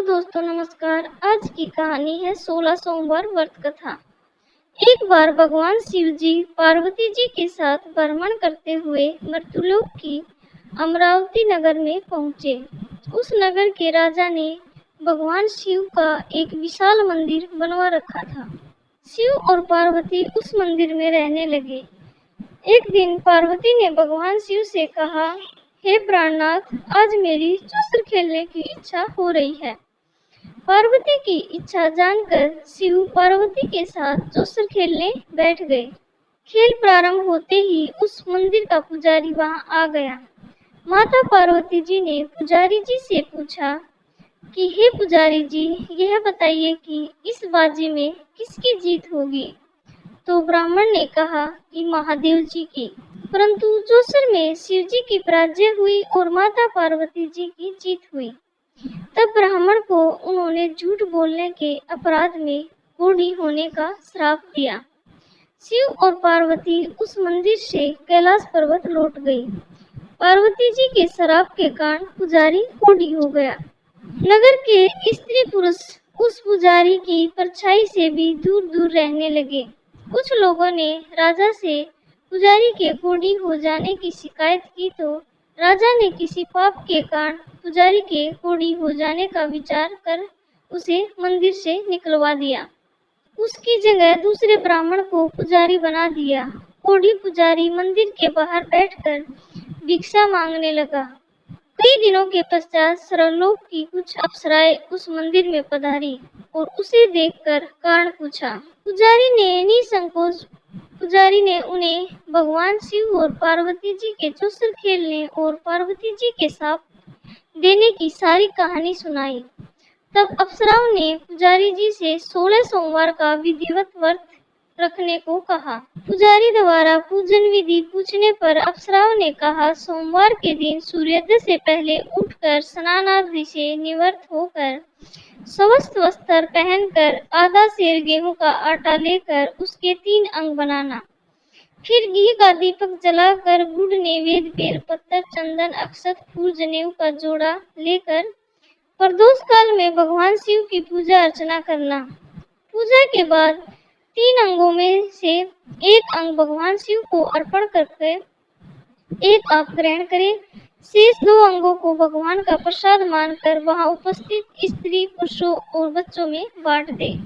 दोस्तों नमस्कार। आज की कहानी है 16 सोमवार व्रत कथा। एक बार भगवान शिव जी पार्वती जी के साथ भ्रमण करते हुए मृत्युलोक की अमरावती नगर में पहुँचे। उस नगर के राजा ने भगवान शिव का एक विशाल मंदिर बनवा रखा था। शिव और पार्वती उस मंदिर में रहने लगे। एक दिन पार्वती ने भगवान शिव से कहा, हे प्राणनाथ, आज मेरी चुस्र खेलने की इच्छा हो रही है। पार्वती की इच्छा जानकर शिव पार्वती के साथ चुस्र खेलने बैठ गए। खेल प्रारंभ होते ही उस मंदिर का पुजारी वहां आ गया। माता पार्वती जी ने पुजारी जी से पूछा कि हे पुजारी जी, यह बताइए कि इस बाजी में किसकी जीत होगी। तो ब्राह्मण ने कहा कि महादेव जी की। परंतु चुस्र में शिव जी की पराजय हुई और माता पार्वती जी की जीत हुई। तब ब्राह्मण को उन्होंने झूठ बोलने के अपराध में बूढ़ी होने का श्राप दिया। शिव और पार्वती उस मंदिर से कैलाश पर्वत लौट गई। पार्वती जी के श्राप के कारण पुजारी बूढ़ी हो गया। नगर के स्त्री पुरुष उस पुजारी की परछाई से भी दूर दूर रहने लगे। कुछ लोगों ने राजा से पुजारी के बूढ़ी हो जाने की शिकायत की तो राजा ने किसी पाप के कारण पुजारी के बूढ़ी हो जाने का विचार कर उसे मंदिर से निकलवा दिया। उसकी जगह दूसरे ब्राह्मण को पुजारी बना दिया। बूढ़ी पुजारी मंदिर के बाहर बैठकर भिक्षा मांगने लगा। कई दिनों के पश्चात सर्वलोक की कुछ अप्सराएं उस मंदिर में पधारी और उसे देखकर कारण पूछा। पुजारी ने उन्हें भगवान शिव और पार्वती जी के चुस्र खेलने और पार्वती जी के शाप देने की सारी कहानी सुनाई। तब अप्सराओं ने पुजारी जी से 16 सोमवार का विधिवत व्रत रखने को कहा। पुजारी द्वारा पूजन विधि पूछने पर अप्सराओं ने कहा, सोमवार के दिन सूर्योदय से पहले उठकर स्नान आदि से निवृत्त होकर स्वस्थ वस्त्र पहनकर आधा सेर गेहूं का आटा लेकर उसके 3 अंग बनाना। फिर घी का दीपक जलाकर गुड़ नैवेद्य बेलपत्र चंदन अक्षत फूल जनेऊ का जोड़ा लेकर प्रदोष काल में भगवान शिव की पूजा अर्चना करना। पूजा के बाद 3 अंगों में से एक अंग भगवान शिव को अर्पण करके एक आप ग्रहण करें। शेष 2 अंगों को भगवान का प्रसाद मानकर वहां उपस्थित स्त्री पुरुषों और बच्चों में बांट दे।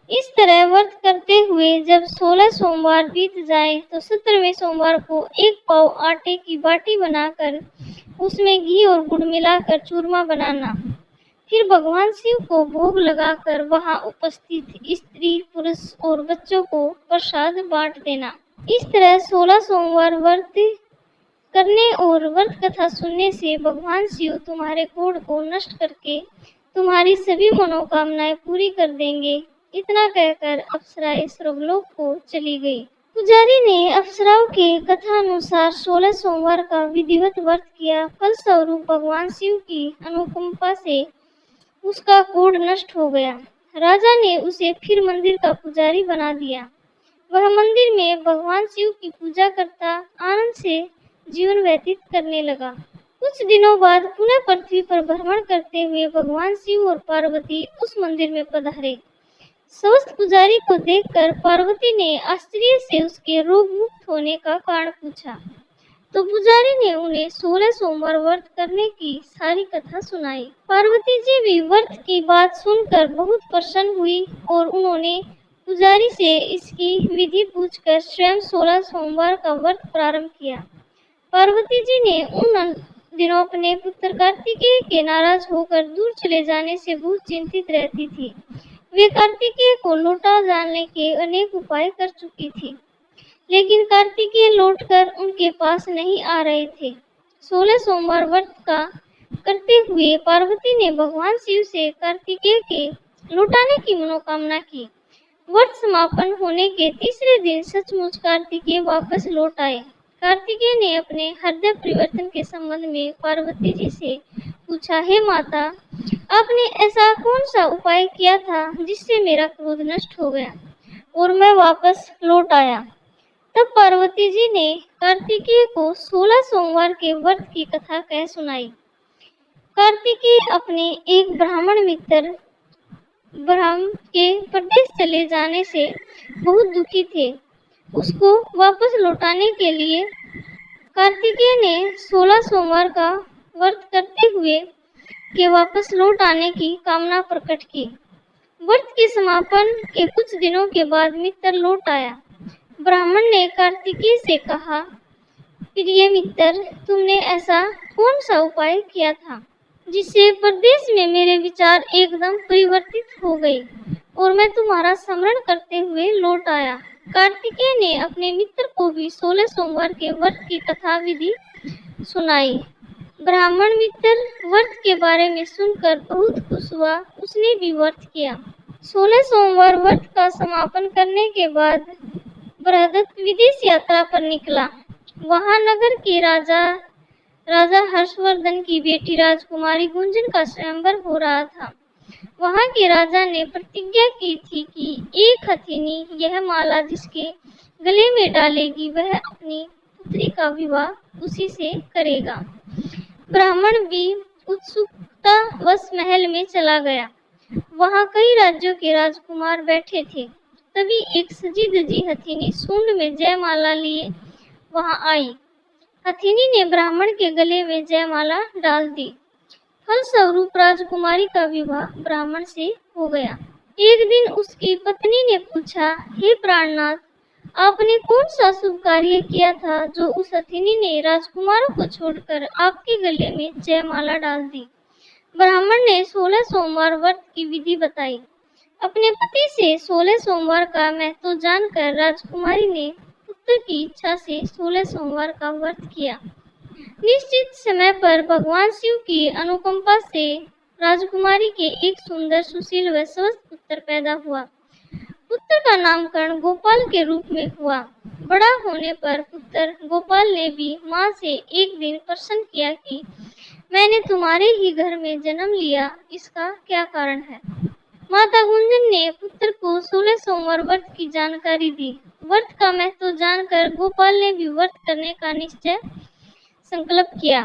इस तरह व्रत करते हुए जब 16 सोमवार बीत जाए तो 17वें सोमवार को 1 पाव आटे की बाटी बनाकर उसमें घी और गुड़ मिलाकर चूरमा बनाना। फिर भगवान शिव को भोग लगाकर वहां उपस्थित स्त्री पुरुष और बच्चों को प्रसाद बांट देना। इस तरह 16 सोमवार व्रत करने और व्रत कथा सुनने से भगवान शिव तुम्हारे कोढ़ को नष्ट करके तुम्हारी सभी मनोकामनाएं पूरी कर देंगे। इतना कहकर अप्सराएं स्वर्गलोक को चली गई। पुजारी ने अप्सराओं के कथा अनुसार 16 सोमवार का विधिवत व्रत किया। फलस्वरूप भगवान शिव की अनुकंपा से उसका कोढ़ नष्ट हो गया। राजा ने उसे फिर मंदिर का पुजारी बना दिया। वह मंदिर में भगवान शिव की पूजा करता आनंद से जीवन व्यतीत करने लगा। कुछ दिनों बाद पुनः पृथ्वी पर भ्रमण करते हुए भगवान शिव और पार्वती उस मंदिर में पधारे। स्वस्थ पुजारी को देखकर पार्वती ने आश्चर्य से उसके रोग मुक्त होने का कारण पूछा तो पुजारी ने उन्हें 16 सोमवार व्रत करने की सारी कथा सुनाई। पार्वती जी भी व्रत की बात सुनकर बहुत प्रसन्न हुई और उन्होंने पुजारी से इसकी विधि पूछकर स्वयं 16 सोमवार का व्रत प्रारंभ किया। पार्वती जी ने उन दिनों अपने पुत्र कार्तिकेय के नाराज होकर दूर चले जाने से बहुत चिंतित रहती थी। वे कार्तिकेय को लौटा जाने के अनेक उपाय कर चुकी थी, लेकिन कार्तिकेय लौटकर उनके पास नहीं आ रहे थे। 16 सोमवार व्रत का करते हुए पार्वती ने भगवान शिव से कार्तिकेय के लौटाने की मनोकामना की। व्रत समापन होने के तीसरे दिन सचमुच कार्तिकेय वापस लौट आए। कार्तिकेय ने अपने हृदय परिवर्तन के संबंध में पार्वती जी से पूछा, हे माता, आपने ऐसा कौन सा उपाय किया था जिससे मेरा क्रोध नष्ट हो गया और मैं वापस लौट आया। तब पार्वती जी ने कार्तिकेय को 16 सोमवार के व्रत की कथा कह सुनाई। कार्तिकेय अपने एक ब्राह्मण मित्र ब्रह्म के प्रदेश चले जाने से बहुत दुखी थे। उसको वापस लौटाने के लिए कार्तिकेय ने 16 सोमवार का व्रत करते हुए के वापस लौट आने की कामना प्रकट की। व्रत के समापन के कुछ दिनों के बाद मित्र लौट आया। ब्राह्मण ने कार्तिकेय से कहा, प्रिय मित्र, तुमने ऐसा कौन सा उपाय किया था जिससे प्रदेश में मेरे विचार एकदम परिवर्तित हो गए और मैं तुम्हारा स्मरण करते हुए लौट आया। कार्तिकेय ने अपने मित्र को भी 16 सोमवार के व्रत की कथा विधि सुनाई। ब्राह्मण मित्र व्रत के बारे में सुनकर बहुत खुश हुआ। उसने भी व्रत किया। 16 सोमवार व्रत का समापन करने के बाद बृहदत्त विदेश यात्रा पर निकला। वहां नगर के राजा हर्षवर्धन की बेटी राजकुमारी गुंजन का स्वयंवर हो रहा था। वहां के राजा ने प्रतिज्ञा की थी कि एक हथिनी यह माला जिसके गले में डालेगी वह अपनी पुत्री का विवाह उसी से करेगा। ब्राह्मण भी उत्सुकता वश महल में चला गया। वहां कई राज्यों के राजकुमार बैठे थे। तभी एक सजी धजी हथिनी सूंड में जयमाला लिए वहां आई। हथिनी ने ब्राह्मण के गले में जयमाला डाल दी। फलस्वरूप राजकुमारी का विवाह ब्राह्मण से हो गया। एक दिन उसकी पत्नी ने पूछा, हे प्राणनाथ, आपने कौन सा शुभ कार्य किया था जो उस हथिनी ने राजकुमारों को छोड़कर आपके गले में जयमाला डाल दी? ब्राह्मण ने 16 सोमवार व्रत की विधि बताई। अपने पति से 16 सोमवार का महत्व जानकर राजकुमारी ने पुत्र की इच्छा से 16 सोमवार का व्रत किया। निश्चित समय पर भगवान शिव की अनुकंपा से राजकुमारी के एक सुंदर, सुशील व स्वस्थ पुत्र पैदा हुआ। पुत्र का नामकरण गोपाल के रूप में हुआ। बड़ा होने पर पुत्र गोपाल ने भी मां से एक दिन प्रश्न किया कि मैंने तुम्हारे ही घर में जन्म लिया, इसका क्या कारण है? माता गुंजन ने पुत्र को 16 सोमवार व्रत की जानकारी दी। व्रत का महत्व जानकर गोपाल ने भी व्रत करने का निश्चय संकल्प किया।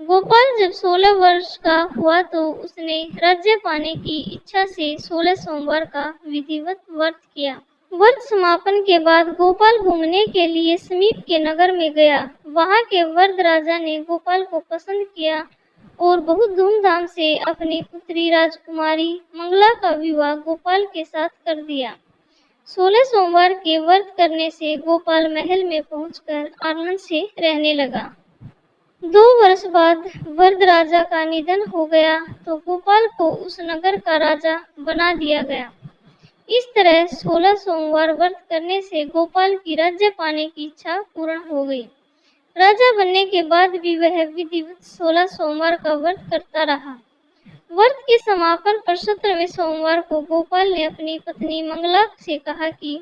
गोपाल जब 16 वर्ष का हुआ तो उसने राज्य पाने की इच्छा से 16 सोमवार का विधिवत व्रत किया। व्रत समापन के बाद गोपाल घूमने के लिए समीप के नगर में गया। वहां के वृद्ध राजा ने गोपाल को पसंद किया और बहुत धूमधाम से अपनी पुत्री राजकुमारी मंगला का विवाह गोपाल के साथ कर दिया। 16 सोमवार के व्रत करने से गोपाल महल में पहुंचकर आनंद से रहने लगा। 2 वर्ष बाद वृद्ध राजा का निधन हो गया तो गोपाल को उस नगर का राजा बना दिया गया। इस तरह 16 सोमवार व्रत करने से गोपाल की राज्य पाने की इच्छा पूर्ण हो गई। राजा बनने के बाद भी वह विधिवत 16 सोमवार का व्रत करता रहा। व्रत के समापन पर 17वें सोमवार को गोपाल ने अपनी पत्नी मंगला से कहा कि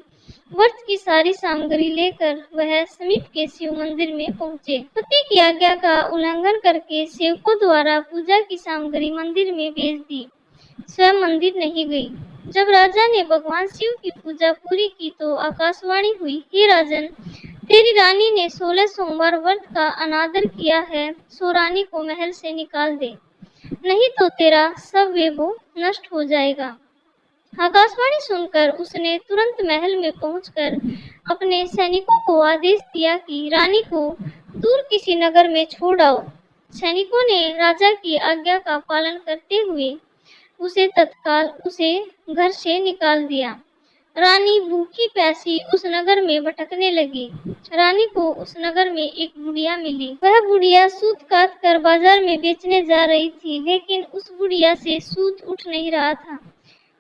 व्रत की सारी सामग्री लेकर वह समीप के शिव मंदिर में पहुंचे। पति की आज्ञा का उल्लंघन करके सेवकों द्वारा पूजा की सामग्री मंदिर में भेज दी, स्वयं मंदिर नहीं गई। जब राजा ने भगवान शिव की पूजा पूरी की तो आकाशवाणी हुई, हे राजन, तेरी रानी ने 16 सोमवार व्रत का अनादर किया है, सो रानी को महल से निकाल दे, नहीं तो तेरा सब वैभव नष्ट हो जाएगा। आकाशवाणी सुनकर उसने तुरंत महल में पहुंचकर अपने सैनिकों को आदेश दिया कि रानी को दूर किसी नगर में छोड़ आओ। सैनिकों ने राजा की आज्ञा का पालन करते हुए उसे तत्काल घर से निकाल दिया। रानी भूखी प्यासी उस नगर में भटकने लगी। रानी को उस नगर में एक बुढ़िया मिली। वह बुढ़िया सूत काट कर बाजार में बेचने जा रही थी, लेकिन उस बुढ़िया से सूत उठ नहीं रहा था।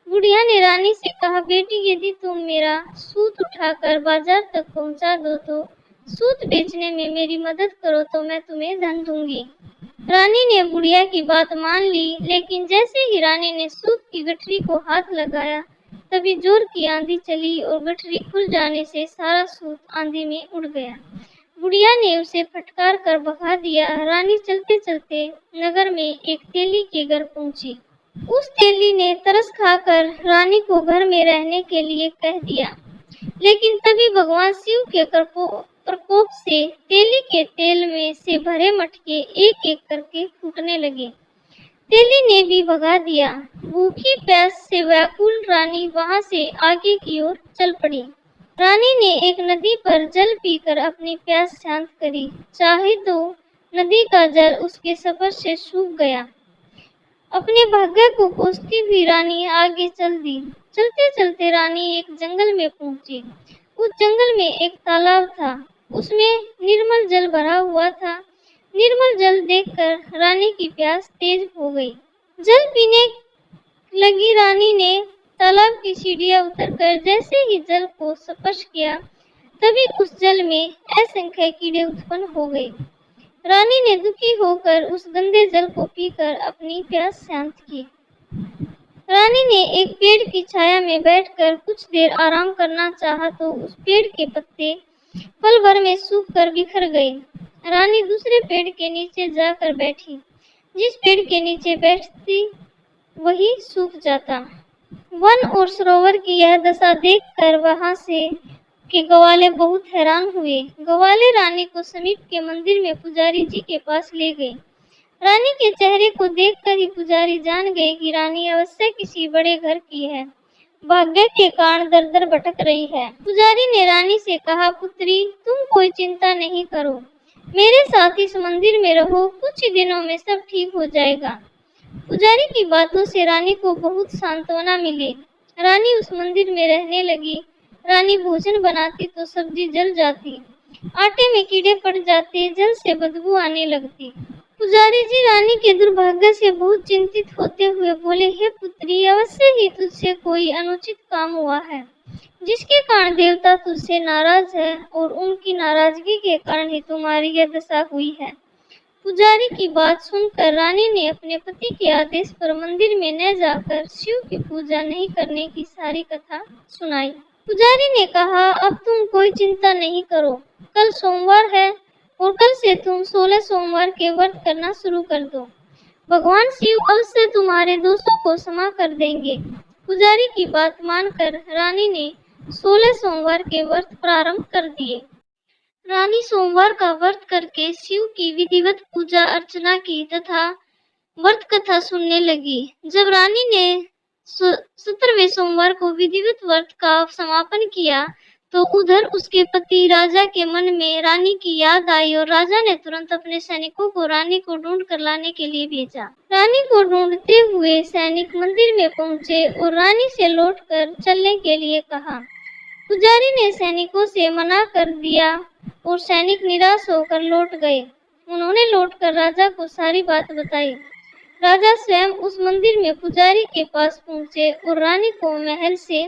बुढ़िया ने रानी से कहा, बेटी, यदि तुम मेरा सूत उठाकर बाजार तक पहुंचा दो तो सूत बेचने में मेरी मदद करो तो मैं तुम्हें धन दूंगी। रानी ने बुढ़िया की बात मान ली, लेकिन जैसे ही रानी ने सूत की गठरी को हाथ लगाया तभी जोर की आंधी चली और गठरी खुल जाने से सारा सूत आंधी में उड़ गया। बुढ़िया ने उसे फटकार कर भगा दिया। रानी चलते चलते नगर में एक तेली के घर पहुंची। उस तेली ने तरस खाकर रानी को घर में रहने के लिए कह दिया, लेकिन तभी भगवान शिव के प्रकोप से तेली के तेल में से भरे मटके एक एक करके फूटने लगे। तेली ने भी भगा दिया। भूखी प्यास से व्याकुल रानी वहां से आगे की ओर चल पड़ी। रानी ने एक नदी पर जल पीकर अपनी प्यास शांत करी। चाहे तो नदी का जल उसके सफर से सूख गया। अपने भाग्य को कोसती हुई रानी आगे चल दी। चलते चलते रानी एक जंगल में पहुंची। उस जंगल में एक तालाब था। उसमें निर्मल जल भरा हुआ था। निर्मल जल देखकर रानी की प्यास तेज हो गई। जल पीने लगी रानी ने तालाब की सीढ़ियां उतरकर जैसे ही जल को स्पर्श किया, तभी उस जल में असंख्य कीड़े उत्पन्न हो गए। रानी ने दुखी होकर उस गंदे जल को पीकर अपनी प्यास शांत की। रानी ने एक पेड़ की छाया में बैठकर कुछ देर आराम करना चाहा तो उस पेड़ के पत्ते पल भर में सूखकर बिखर गए। रानी दूसरे पेड़ के नीचे जाकर बैठी। जिस पेड़ के नीचे बैठती वही सूख जाता। वन और सरोवर की यह दशा देखकर वहां से के ग्वाले बहुत हैरान हुए। ग्वाले रानी को समीप के मंदिर में पुजारी जी के पास ले गए। रानी के चेहरे को देखकर ही पुजारी जान गए कि रानी अवश्य किसी बड़े घर की है। भाग्य के कारण दर दर भटक रही है। पुजारी ने रानी से कहा, पुत्री, तुम कोई चिंता नहीं करो, मेरे साथ इस मंदिर में रहो, कुछ ही दिनों में सब ठीक हो जाएगा। पुजारी की बातों से रानी को बहुत सांत्वना मिली। रानी उस मंदिर में रहने लगी। रानी भोजन बनाती तो सब्जी जल जाती, आटे में कीड़े पड़ जाते, जल से बदबू आने लगती। पुजारी जी रानी के दुर्भाग्य से बहुत चिंतित होते हुए बोले, हे पुत्री, अवश्य ही तुझसे कोई अनुचित काम हुआ है, जिसके कारण देवता तुझसे नाराज है और उनकी नाराजगी के कारण ही तुम्हारी यह दशा हुई है। पुजारी की बात सुनकर रानी ने अपने पति के आदेश पर मंदिर में न जाकर शिव की पूजा नहीं करने की सारी कथा सुनाई। पुजारी ने कहा, अब तुम कोई चिंता नहीं करो, कल सोमवार है और कल से तुम 16 सोमवार के व्रत करना शुरू कर दो। भगवान शिव अवश्य तुम्हारे दोषों को क्षमा कर देंगे। पुजारी की बात मानकर रानी ने 16 सोमवार के व्रत प्रारंभ कर दिए। रानी सोमवार का व्रत करके शिव की विधिवत पूजा अर्चना की तथा व्रत कथा सुनने लगी। जब रानी ने 17वें सोमवार को विधिवत व्रत का समापन किया तो उधर उसके पति राजा के मन में रानी की याद आई और राजा ने तुरंत अपने सैनिकों को रानी को ढूंढ कर लाने के लिए भेजा। रानी को ढूंढते हुए सैनिक मंदिर में पहुंचे और रानी से लौटकर चलने के लिए कहा। पुजारी ने सैनिकों से मना कर दिया और सैनिक निराश होकर लौट गए। उन्होंने लौटकर राजा को सारी बात बताई। राजा स्वयं उस मंदिर में पुजारी के पास पहुंचे और रानी को महल से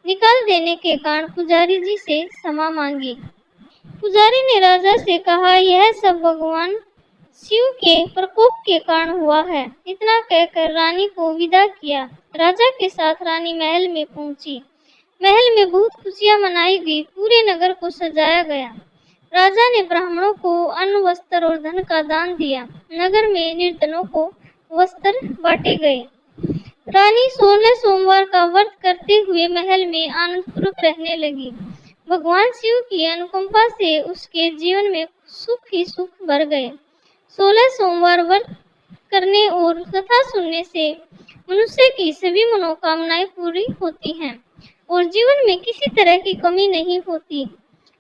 निकाल देने के कारण पुजारी जी से क्षमा मांगी। पुजारी ने राजा से कहा, यह सब भगवान शिव के प्रकोप के कारण हुआ है। इतना कहकर रानी को विदा किया। राजा के साथ रानी महल में पहुंची। महल में बहुत खुशियां मनाई गई। पूरे नगर को सजाया गया। राजा ने ब्राह्मणों को अन्न, वस्त्र और धन का दान दिया। नगर में निर्धनों को वस्त्र बांटे गए। रानी 16 सोमवार का व्रत करते हुए महल में आनंदपूर्वक रहने लगी। भगवान शिव की अनुकंपा से उसके जीवन में सुख ही सुख भर गए। 16 सोमवार व्रत करने और कथा सुनने से मनुष्य की सभी मनोकामनाएं पूरी होती हैं और जीवन में किसी तरह की कमी नहीं होती।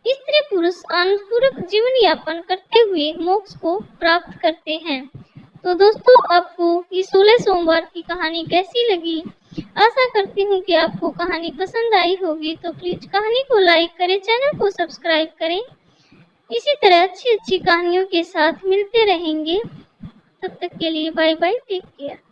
स्त्री पुरुष आनंदपूर्वक जीवन यापन करते हुए मोक्ष को प्राप्त करते हैं। तो दोस्तों, आपको ये 16 सोमवार की कहानी कैसी लगी? आशा करती हूँ कि आपको कहानी पसंद आई होगी। तो प्लीज कहानी को लाइक करें, चैनल को सब्सक्राइब करें। इसी तरह अच्छी अच्छी कहानियों के साथ मिलते रहेंगे। तब तक के लिए बाय बाय, टेक केयर।